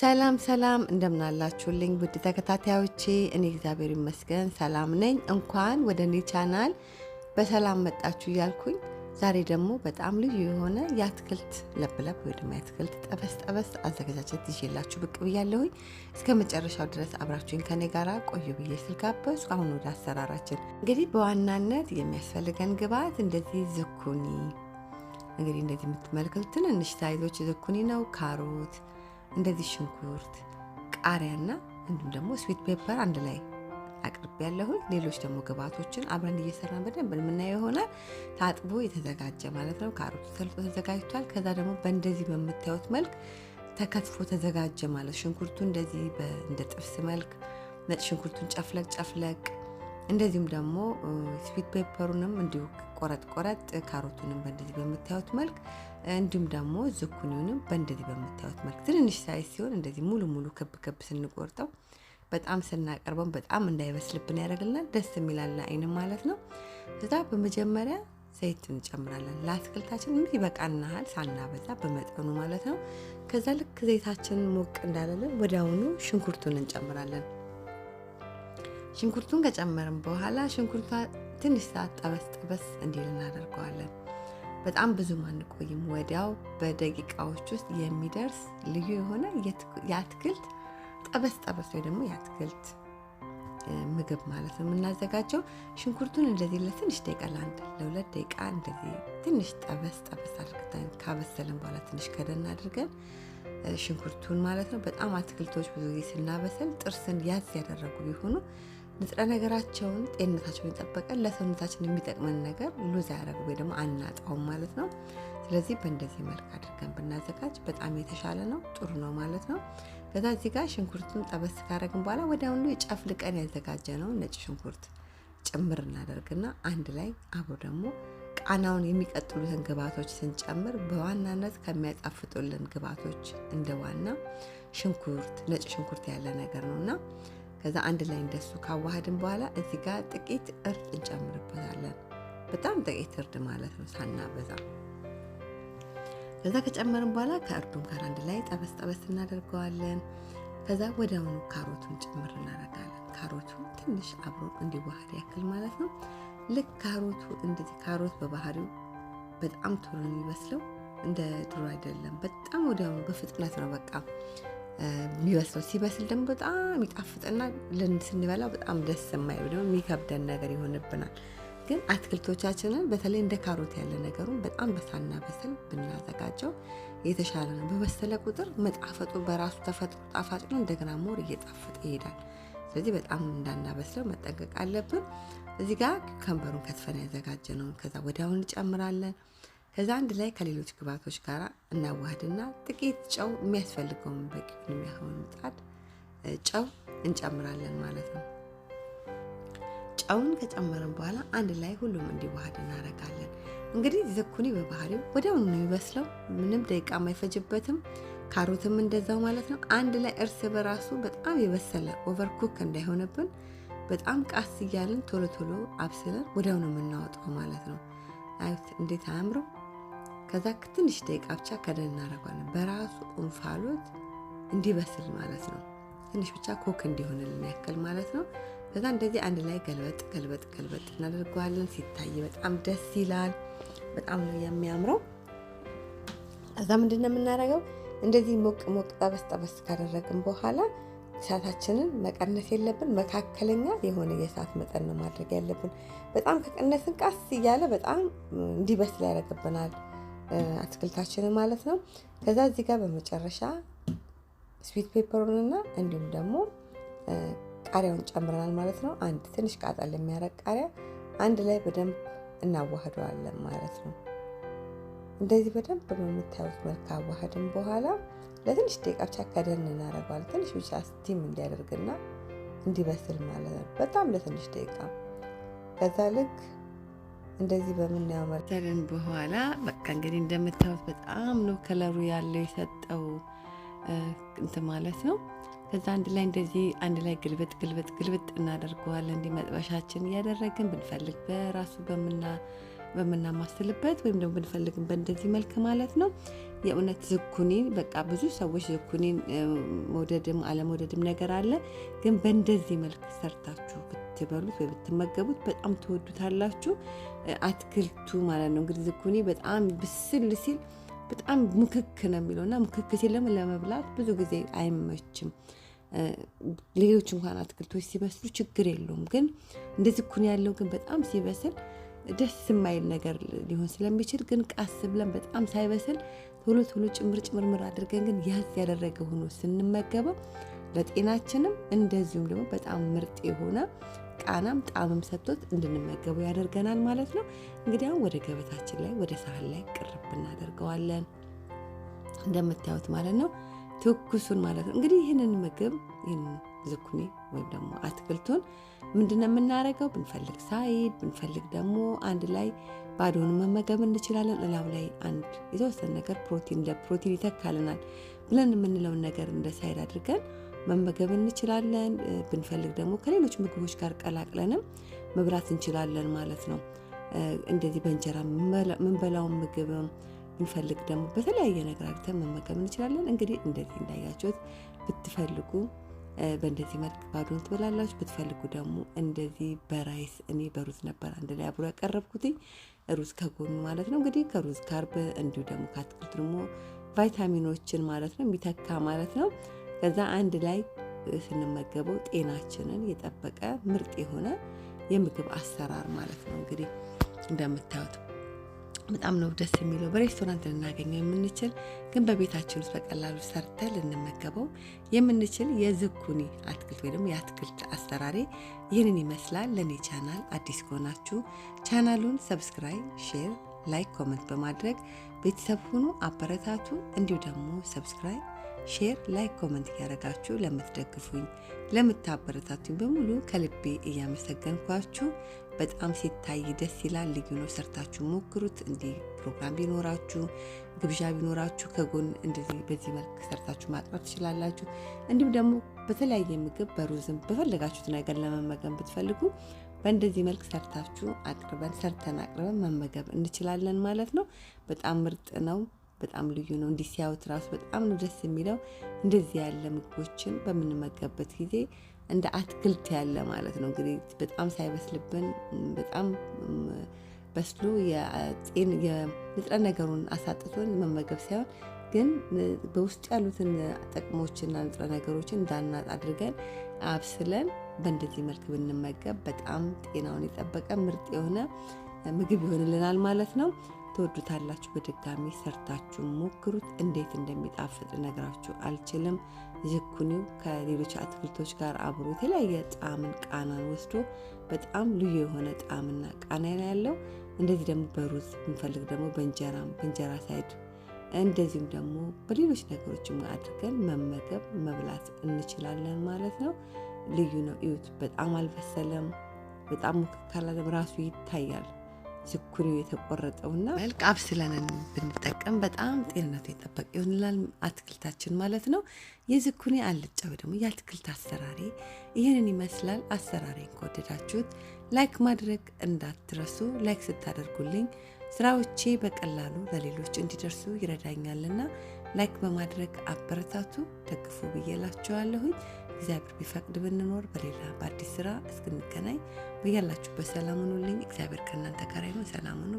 ሰላም ሰላም እንደምናላችሁልኝ ውድ ተከታታዮቼ፣ እኔ እግዚአብሔር ይመስገን ሰላም ነኝ። እንኳን ወደ እኔ ቻናል በሰላም መጣችሁ እያልኩኝ ዛሬ ደግሞ በጣም ልዩ የሆነ የአትክልት ለብለብ ወይ ደግሞ የአትክልት ጠበስ አዘገጃጀት ይዤላችሁ ብቅ ብያለሁኝ። እስከ መጨረሻው ድረስ አብራችሁኝ ከኔ ጋራ ቆዩ ብዬ ስልጋበዙ አሁን ወደ አሰራራችን። እንግዲህ በዋናነት የሚያስፈልገን ግብአት እንደዚህ ዝኩኒ፣ እንግዲህ እንደዚህ የምትመለከቱት ትንንሽ ሳይዞች ዝኩኒ ነው። ካሮት፣ እንደዚህ ሽንኩርት፣ ቃሪያና እንዲሁም ደግሞ ስዊት ፔፐር አንድ ላይ አቅርቤ ያለሁ። ሌሎች ደግሞ ግብአቶችን አብረን እየሰራን በደንብ የምናየው ይሆናል። ታጥቦ የተዘጋጀ ማለት ነው። ካሮቱ ተልጦ ተዘጋጅቷል። ከዛ ደግሞ በእንደዚህ በምታዩት መልክ ተከትፎ ተዘጋጀ ማለት። ሽንኩርቱ እንደዚህ እንደ ጥብስ መልክ ነጭ ሽንኩርቱን ጨፍለቅ፣ እንደዚሁም ደግሞ ስዊት ፔፐሩንም እንዲሁ ቆረጥ፣ ካሮቱንም በእንደዚህ በምታዩት መልክ እንዲሁም ደግሞ ዝኩኒውንም በእንደዚህ በምታዩት መልክ ትንንሽ ሳይዝ ሲሆን እንደዚህ ሙሉ ክብ ስንቆርጠው በጣም ስናቀርበው በጣም እንዳይበስልብን ያደርግልናል። ደስ የሚላል አይን ማለት ነው። ከዛ በመጀመሪያ ዘይት እንጨምራለን። ለአትክልታችን ምን ይበቃናል ሳናበዛ በመጠኑ ማለት ነው። ከዛ ልክ ዘይታችን ሞቅ እንዳለልን ወዲያውኑ ሽንኩርቱን እንጨምራለን። ሽንኩርቱን ከጨመርን በኋላ ሽንኩርቷ ትንሽ ሰዓት ጠበስ እንዲል እናደርገዋለን። በጣም ብዙም አንቆይም። ወዲያው በደቂቃዎች ውስጥ የሚደርስ ልዩ የሆነ የአትክልት ጠበስ ወይ ደግሞ የአትክልት ምግብ ማለት ነው የምናዘጋጀው። ሽንኩርቱን እንደዚህ ለትንሽ ደቂቃ ለሁለት ደቂቃ እንደዚህ ትንሽ ጠበስ አድርገን ካበሰልን በኋላ ትንሽ ከደን አድርገን ሽንኩርቱን ማለት ነው። በጣም አትክልቶች ብዙ ጊዜ ስናበስል ጥርስን ያዝ ያደረጉ ቢሆኑ ንጥረ ነገራቸውን ጤንነታቸውን የጠበቀን ለሰውነታችን የሚጠቅመን ነገር ሉዝ ያደረጉ ወይ ደግሞ አናጣውም ማለት ነው። ስለዚህ በእንደዚህ መልክ አድርገን ብናዘጋጅ በጣም የተሻለ ነው፣ ጥሩ ነው ማለት ነው። ከዛ እዚህ ጋር ሽንኩርቱን ጠበስ ካደረግን በኋላ ወዲያውኑ ጨፍልቀን ያዘጋጀነው ነጭ ሽንኩርት ጭምር እናደርግና አንድ ላይ አብሮ ደግሞ ቃናውን የሚቀጥሉትን ግብአቶች ስንጨምር በዋናነት ከሚያጣፍጡልን ግብአቶች እንደ ዋና ሽንኩርት፣ ነጭ ሽንኩርት ያለ ነገር ነውና ከዛ አንድ ላይ እንደሱ ካዋሃድን በኋላ እዚህ ጋር ጥቂት እርድ እንጨምርበታለን። በጣም ጥቂት እርድ ማለት ነው ሳናበዛ። ከዛ ከጨመርን በኋላ ከእርዱም ጋር አንድ ላይ ጠበስ እናደርገዋለን። ከዛ ወዲያውኑ ካሮቱን ጭምር እናደርጋለን። ካሮቱን ትንሽ አብሮ እንዲዋሃድ ያክል ማለት ነው። ልክ ካሮቱ እንደዚህ ካሮት በባህሪው በጣም ቶሎ የሚበስለው እንደ ድሮ አይደለም። በጣም ወዲያውኑ በፍጥነት ነው በቃ የሚበስለው። ሲበስል ደግሞ በጣም ይጣፍጥና ስንበላው በጣም ደስ የማይል ደግሞ የሚከብደን ነገር ይሆንብናል። ግን አትክልቶቻችንን በተለይ እንደ ካሮት ያለ ነገሩን በጣም በሳናበስል ብናዘጋጀው የተሻለ ነው። በበሰለ ቁጥር መጣፈጡ በራሱ ተፈጥሮ ጣፋጭ ነው። እንደገና ሞር እየጣፈጠ ይሄዳል። ስለዚህ በጣም እንዳናበስለው መጠንቀቅ አለብን። እዚህ ጋር ከንበሩን ከትፈን ያዘጋጀነውን ከዛ ወዲያውን እንጨምራለን። ከዛ አንድ ላይ ከሌሎች ግብአቶች ጋር እናዋህድና ጥቂት ጨው የሚያስፈልገውን በቂ የሚሆን ምጣድ ጨው እንጨምራለን ማለት ነው። ጨውን ከጨመርን በኋላ አንድ ላይ ሁሉም እንዲዋሃድ እናደርጋለን። እንግዲህ ዝኩኒ በባህሪው ወዲያውኑ ነው የሚበስለው፣ ምንም ደቂቃ አይፈጅበትም። ካሮትም እንደዛው ማለት ነው። አንድ ላይ እርስ በራሱ በጣም የበሰለ ኦቨርኩክ እንዳይሆንብን በጣም ቃስ እያልን ቶሎ አብስለን ወዲያውኑ የምናወጣው ማለት ነው። አዩት እንዴት አያምረው! ከዛ ትንሽ ደቂቃ ብቻ ከደን እናደርጋለን በራሱ እንፋሎት እንዲበስል ማለት ነው። ትንሽ ብቻ ኮክ እንዲሆንልን ያክል ማለት ነው። ከዛ እንደዚህ አንድ ላይ ገልበጥ እናደርገዋለን። ሲታይ በጣም ደስ ይላል። በጣም ነው የሚያምረው። ከዛ ምንድነው የምናደርገው? እንደዚህ ሞቅ ጠበስ ካደረግን በኋላ እሳታችንን መቀነስ የለብን። መካከለኛ የሆነ የእሳት መጠን ነው ማድረግ ያለብን። በጣም ከቀነስን ቃስ እያለ በጣም እንዲበስል ያደርግብናል አትክልታችንን ማለት ነው። ከዛ እዚህ ጋር በመጨረሻ ስዊት ፔፐሩንና እንዲሁም ደግሞ ቃሪያውን ጨምረናል ማለት ነው። አንድ ትንሽ ቃጠል የሚያረግ ቃሪያ አንድ ላይ በደንብ እናዋህደዋለን ማለት ነው። እንደዚህ በደንብ በምታዩት መልክ አዋህድን በኋላ ለትንሽ ደቂቃ ብቻ ከደን እናደርገዋለን። ትንሽ ብቻ ስቲም እንዲያደርግና እንዲበስል ማለት ነው። በጣም ለትንሽ ደቂቃ። ከዛ ልክ እንደዚህ በምናየው መርተርን በኋላ በቃ እንግዲህ እንደምታዩት በጣም ነው ከለሩ ያለው የሰጠው እንትን ማለት ነው። ከዛ አንድ ላይ እንደዚህ አንድ ላይ ግልብጥ እናደርገዋለን። እንዲህ መጥበሻችን እያደረግን ብንፈልግ በራሱ በምናማስልበት ወይም ደግሞ ብንፈልግን በእንደዚህ መልክ ማለት ነው። የእውነት ዝኩኒን በቃ ብዙ ሰዎች ዝኩኒን መውደድም አለመውደድም ነገር አለ። ግን በእንደዚህ መልክ ሰርታችሁ ብትበሉት ወይ ብትመገቡት በጣም ትወዱታላችሁ። አትክልቱ ማለት ነው እንግዲህ ዝኩኒ በጣም ብስል ሲል በጣም ሙክክ ነው የሚለውና ሙክክ ሲል ለመብላት ብዙ ጊዜ አይመችም። ሌሎች እንኳን አትክልቶች ሲበስሉ ችግር የለውም። ግን እንደ ዝኩኒ ያለው ግን በጣም ሲበስል ደስ የማይል ነገር ሊሆን ስለሚችል ግን ቃስ ብለን በጣም ሳይበስል ቶሎ ጭምር አድርገን ግን ያዝ ያደረገ ሆኖ ስንመገበው ለጤናችንም እንደዚሁም ደግሞ በጣም ምርጥ የሆነ ቃናም ጣዕምም ሰጥቶት እንድንመገበው ያደርገናል ማለት ነው። እንግዲህ አሁን ወደ ገበታችን ላይ ወደ ሳህን ላይ ቅርብ እናደርገዋለን እንደምታዩት ማለት ነው። ትኩሱን ማለት ነው። እንግዲህ ይህንን ምግብ ይህንን ዝኩኒ ወይም ደግሞ አትክልቱን ምንድነው የምናደርገው? ብንፈልግ ሳይድ ብንፈልግ ደግሞ አንድ ላይ ባዶውን መመገብ እንችላለን። እላው ላይ አንድ የተወሰነ ነገር ለፕሮቲን ይተካልናል ብለን የምንለውን ነገር እንደ ሳይድ አድርገን መመገብ እንችላለን። ብንፈልግ ደግሞ ከሌሎች ምግቦች ጋር ቀላቅለንም መብላት እንችላለን ማለት ነው። እንደዚህ በእንጀራ ምንበላውን ምግብ ብንፈልግ ደግሞ በተለያየ ነገር አድርገን መመገብ እንችላለን። እንግዲህ እንደዚህ እንዳያችሁት ብትፈልጉ በእንደዚህ መልክ ባዶን ትበላላችሁ። ብትፈልጉ ደግሞ እንደዚህ በራይስ እኔ በሩዝ ነበር አንድ ላይ አብሮ ያቀረብኩት ሩዝ ከጎኑ ማለት ነው። እንግዲህ ከሩዝ ካርብ እንዲሁ ደግሞ ከአትክልት ደግሞ ቫይታሚኖችን ማለት ነው የሚተካ ማለት ነው። ከዛ አንድ ላይ ስንመገበው ጤናችንን የጠበቀ ምርጥ የሆነ የምግብ አሰራር ማለት ነው። እንግዲህ እንደምታዩት በጣም ነው ደስ የሚለው። በሬስቶራንት ልናገኘው የምንችል ግን በቤታችን ውስጥ በቀላሉ ሰርተን ልንመገበው የምንችል የዝኩኒ አትክልት ወይ ደግሞ የአትክልት አሰራሬ ይህንን ይመስላል። ለኔ ቻናል አዲስ ከሆናችሁ ቻናሉን ሰብስክራይብ፣ ሼር፣ ላይክ፣ ኮሜንት በማድረግ ቤተሰብ ሁኑ፣ አበረታቱ። እንዲሁ ደግሞ ሰብስክራይብ፣ ሼር፣ ላይክ፣ ኮሜንት ያደረጋችሁ ለምትደግፉኝ ለምታበረታቱኝ በሙሉ ከልቤ እያመሰገንኳችሁ በጣም ሲታይ ደስ ይላል። ልዩ ነው። ሰርታችሁ ሞክሩት። እንዲህ ፕሮግራም ቢኖራችሁ ግብዣ ቢኖራችሁ ከጎን እንደዚህ በዚህ መልክ ሰርታችሁ ማቅረብ ትችላላችሁ። እንዲሁም ደግሞ በተለያየ ምግብ በሩዝም በፈለጋችሁት ነገር ለመመገብ ብትፈልጉ በእንደዚህ መልክ ሰርታችሁ ሰርተን አቅርበን መመገብ እንችላለን ማለት ነው። በጣም ምርጥ ነው። በጣም ልዩ ነው። እንዲህ ሲያዩት ራሱ በጣም ነው ደስ የሚለው። እንደዚህ ያለ ምግቦችን በምንመገብበት ጊዜ እንደ አትክልት ያለ ማለት ነው። እንግዲህ በጣም ሳይበስልብን በጣም በስሎ የንጥረ ነገሩን አሳጥቶን መመገብ ሳይሆን ግን በውስጡ ያሉትን ጥቅሞችና ንጥረ ነገሮችን እንዳናጥ አድርገን አብስለን በእንደዚህ መልክ ብንመገብ በጣም ጤናውን የጠበቀ ምርጥ የሆነ ምግብ ይሆንልናል ማለት ነው። ትወዱታላችሁ። በድጋሚ ሰርታችሁ ሞክሩት። እንዴት እንደሚጣፍጥ ነግራችሁ አልችልም። ዝኩኒው ከሌሎች አትክልቶች ጋር አብሮ የተለያየ ጣዕምን ቃናን ወስዶ በጣም ልዩ የሆነ ጣዕምና ቃና ያለው እንደዚህ ደግሞ በሩዝ ብንፈልግ ደግሞ በእንጀራ ሳይድ እንደዚሁም ደግሞ በሌሎች ነገሮችም አድርገን መመገብ መብላት እንችላለን ማለት ነው። ልዩ ነው። እዩት። በጣም አልበሰለም። በጣም ሙክካላለም ራሱ ይታያል። ዝኩኒው የተቆረጠውና መልክ አብስለን ብንጠቀም በጣም ጤንነቱ የጠበቀ ይሆንላል አትክልታችን ማለት ነው። የዝኩኒ አልጫ ወይ ደግሞ የአትክልት አሰራሬ ይህንን ይመስላል። አሰራሬን ከወደዳችሁት ላይክ ማድረግ እንዳትረሱ። ላይክ ስታደርጉልኝ ስራዎቼ በቀላሉ ለሌሎች እንዲደርሱ ይረዳኛልና ላይክ በማድረግ አበረታቱ፣ ደግፉ ብዬላችኋለሁኝ። እግዚአብሔር ቢፈቅድ ብንኖር በሌላ በአዲስ ስራ እስክንገናኝ በያላችሁበት ሰላም ሁኑልኝ። እግዚአብሔር ከእናንተ ጋር ይሁን። ሰላም ሁኑ።